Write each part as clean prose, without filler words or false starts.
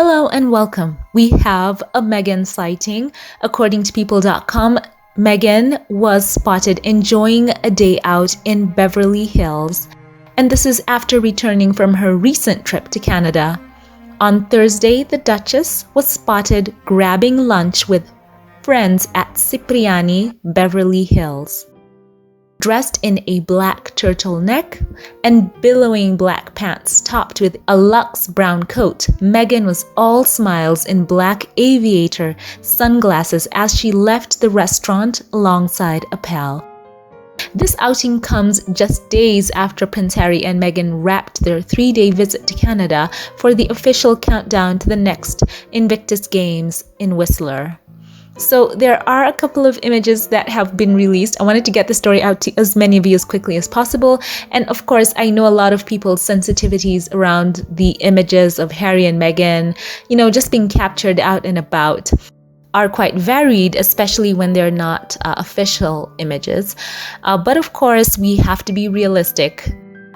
Hello and welcome. We have a Meghan sighting. According to people.com, Meghan was spotted enjoying a day out in Beverly Hills, and this is after returning from her recent trip to Canada. On Thursday, the Duchess was spotted grabbing lunch with friends at Cipriani, Beverly Hills. Dressed in a black turtleneck and billowing black pants topped with a luxe brown coat, Meghan was all smiles in black aviator sunglasses as she left the restaurant alongside a pal. This outing comes just days after Prince Harry and Meghan wrapped their 3-day visit to Canada for the official countdown to the next Invictus Games in Whistler. So there are a couple of images that have been released. I wanted to get the story out to as many of you as quickly as possible. And of course, I know a lot of people's sensitivities around the images of Harry and Meghan, just being captured out and about are quite varied, especially when they're not official images. But of course, we have to be realistic.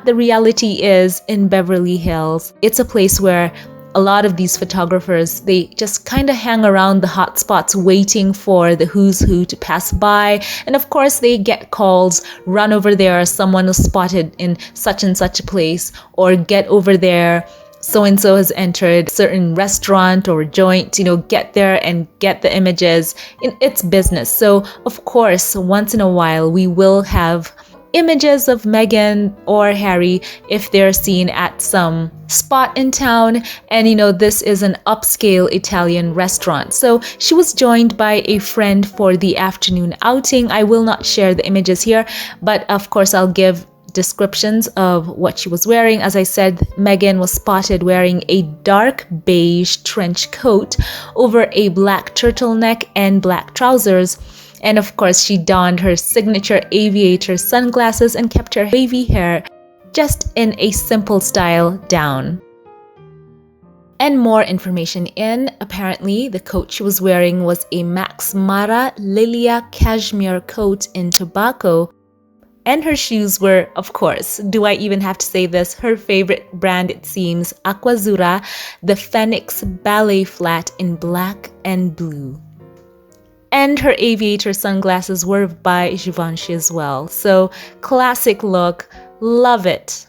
The reality is in Beverly Hills, it's a place where a lot of these photographers, they just kind of hang around the hot spots waiting for the who's who to pass by. And of course, they get calls, run over there, someone was spotted in such and such a place, or get over there, so-and-so has entered a certain restaurant or joint, get there and get the images. It's business. So of course, once in a while, we will have images of Meghan or Harry if they're seen at some spot in town. And this is an upscale Italian restaurant. So she was joined by a friend for the afternoon outing. I will not share the images here, but of course I'll give descriptions of what she was wearing. As I said, Meghan was spotted wearing a dark beige trench coat over a black turtleneck and black trousers. And of course, she donned her signature aviator sunglasses and kept her wavy hair just in a simple style down. And more information apparently the coat she was wearing was a Max Mara Lilia cashmere coat in tobacco. And her shoes were, of course, do I even have to say this, her favorite brand, it seems, Aquazzura, the Phoenix Ballet Flat in black and blue. And her aviator sunglasses were by Givenchy as well. So classic look, love it.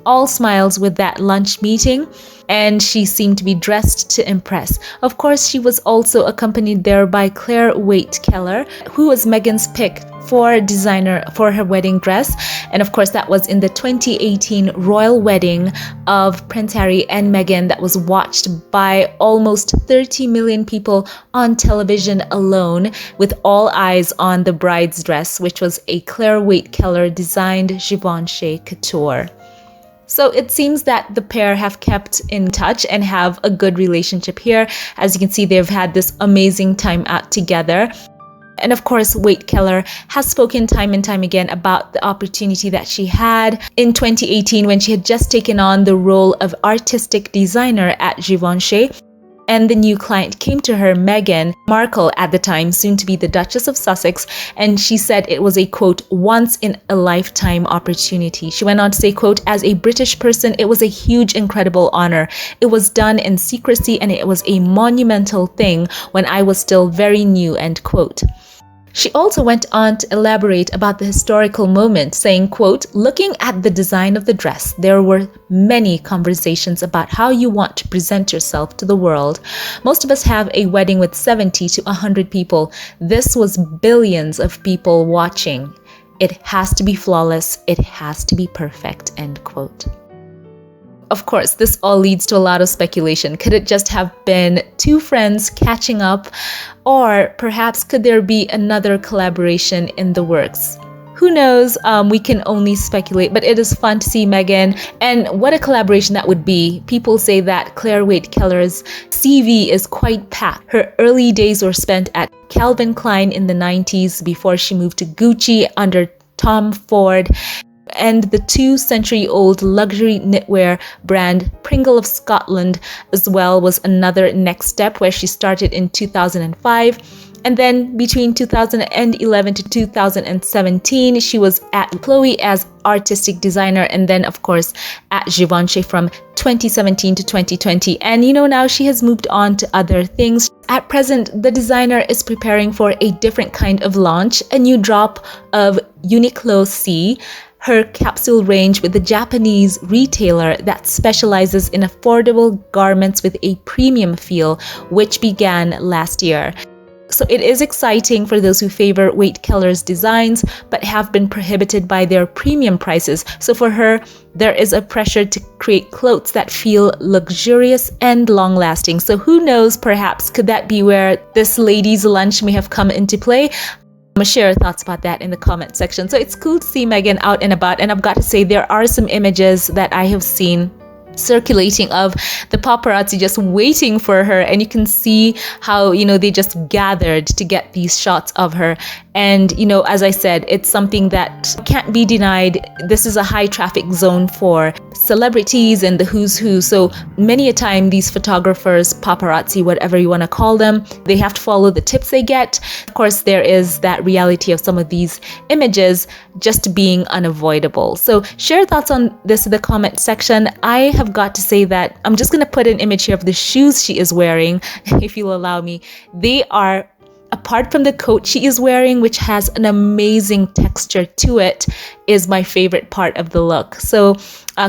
All smiles with that lunch meeting, and she seemed to be dressed to impress. Of course, she was also accompanied there by Clare Waight Keller, who was Meghan's pick for designer for her wedding dress. And of course, that was in the 2018 royal wedding of Prince Harry and Meghan that was watched by almost 30 million people on television alone, with all eyes on the bride's dress, which was a Clare Waight Keller designed Givenchy couture. So it seems that the pair have kept in touch and have a good relationship here. As you can see, they've had this amazing time out together. And of course, Waight Keller has spoken time and time again about the opportunity that she had in 2018 when she had just taken on the role of artistic designer at Givenchy. And the new client came to her, Meghan Markle at the time, soon to be the Duchess of Sussex, and she said it was a, quote, once-in-a-lifetime opportunity. She went on to say, quote, as a British person, it was a huge, incredible honor. It was done in secrecy and it was a monumental thing when I was still very new, end quote. She also went on to elaborate about the historical moment, saying, quote, looking at the design of the dress, there were many conversations about how you want to present yourself to the world. Most of us have a wedding with 70 to 100 people. This was billions of people watching. It has to be flawless. It has to be perfect, end quote. Of course, this all leads to a lot of speculation. Could it just have been two friends catching up? Or perhaps could there be another collaboration in the works? Who knows? We can only speculate, but it is fun to see Meghan. And what a collaboration that would be. People say that Clare Waight Keller's CV is quite packed. Her early days were spent at Calvin Klein in the 90s before she moved to Gucci under Tom Ford. And the 2-century-old luxury knitwear brand Pringle of Scotland as well was another next step, where she started in 2005. And then between 2011 to 2017, she was at Chloe as artistic designer, and then of course at Givenchy from 2017 to 2020. And now she has moved on to other things. At present, the designer is preparing for a different kind of launch, a new drop of Uniqlo C, her capsule range with the Japanese retailer that specializes in affordable garments with a premium feel, which began last year. So it is exciting for those who favor Waight Keller's designs but have been prohibited by their premium prices. So for her, there is a pressure to create clothes that feel luxurious and long-lasting. So who knows, perhaps could that be where this ladies' lunch may have come into play? I'm gonna share your thoughts about that in the comment section. So it's cool to see Meghan out and about, and I've got to say there are some images that I have seen circulating of the paparazzi just waiting for her, and you can see how they just gathered to get these shots of her. And as I said, it's something that can't be denied. This is a high traffic zone for celebrities and the who's who. So many a time these photographers, paparazzi, whatever you want to call them, they have to follow the tips they get. Of course, there is that reality of some of these images just being unavoidable. So share your thoughts on this in the comment section. I have got to say that I'm just going to put an image here of the shoes she is wearing, if you'll allow me. They are, apart from the coat she is wearing, which has an amazing texture to it, is my favorite part of the look. So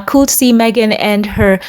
cool to see Meghan and her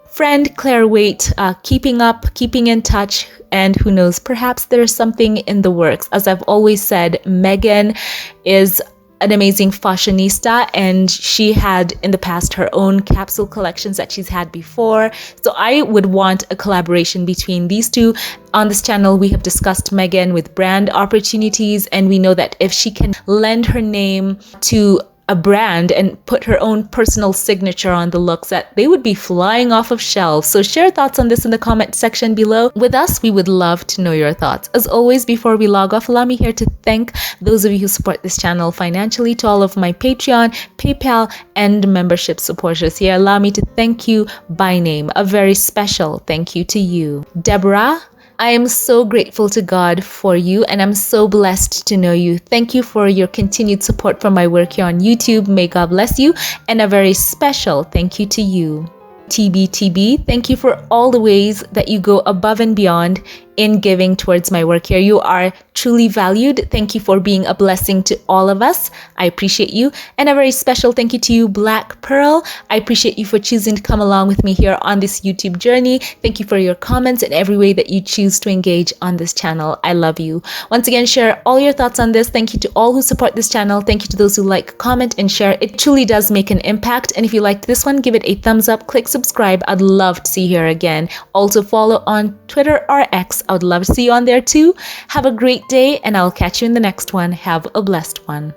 friend Clare Waight keeping in touch, and who knows, perhaps there's something in the works. As I've always said, Meghan is an amazing fashionista, and she had in the past her own capsule collections that she's had before. So I would want a collaboration between these two. On this channel, we have discussed Meghan with brand opportunities, and we know that if she can lend her name to a brand and put her own personal signature on the looks, that they would be flying off of shelves. So share thoughts on this in the comment section below. With us, we would love to know your thoughts. As always, before we log off, allow me here to thank those of you who support this channel financially, to all of my Patreon, PayPal, and membership supporters here. Allow me to thank you by name. A very special thank you to you. Deborah, I am so grateful to God for you, and I'm so blessed to know you. Thank you for your continued support for my work here on YouTube. May God bless you. And a very special thank you to you. TBTB, thank you for all the ways that you go above and beyond in giving towards my work here. You are truly valued. Thank you for being a blessing to all of us. I appreciate you. And a very special thank you to you, Black Pearl. I appreciate you for choosing to come along with me here on this YouTube journey. Thank you for your comments and every way that you choose to engage on this channel. I love you. Once again, share all your thoughts on this. Thank you to all who support this channel. Thank you to those who like, comment, and share. It truly does make an impact. And if you liked this one, give it a thumbs up, click subscribe. I'd love to see you here again. Also follow on Twitter or X. I would love to see you on there too. Have a great day, and I'll catch you in the next one. Have a blessed one.